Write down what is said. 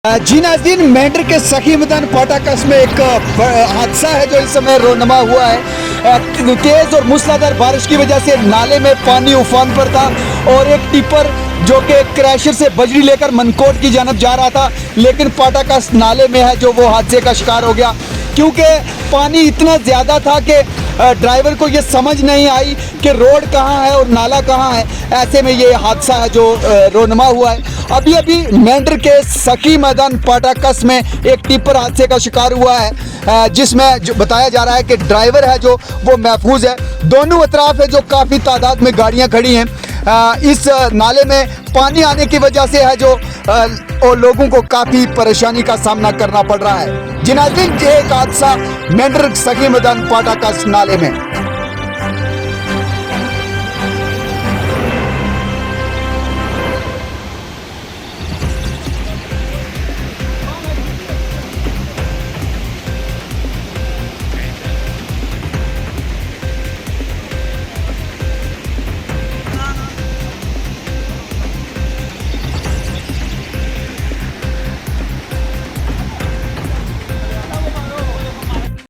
जी नाज़रीन, मेंढर के सखी मैदान पाटाकस में एक हादसा है जो इस समय रोनमा हुआ है। तेज और मूसलाधार बारिश की वजह से नाले में पानी उफान पर था और एक टिपर जो कि क्रैशर से बजरी लेकर मनकोट की जानब जा रहा था, लेकिन पाटाकस नाले में है जो वो हादसे का शिकार हो गया क्योंकि पानी इतना ज़्यादा था कि ड्राइवर को ये समझ नहीं आई कि रोड कहाँ है और नाला कहाँ है। ऐसे में ये हादसा है जो रोनमा हुआ है। अभी मेंढर के सखी मैदान पाटाकस में एक टिपर हादसे का शिकार हुआ है, जिसमें जो बताया जा रहा है कि ड्राइवर है जो वो महफूज है। दोनों अतराफ है जो काफ़ी तादाद में गाड़ियां खड़ी हैं। इस नाले में पानी आने की वजह से है जो और लोगों को काफ़ी परेशानी का सामना करना पड़ रहा है। जी नाज़रीन, ये एक हादसा मेंढर सखी मैदान पाटाकस नाले में।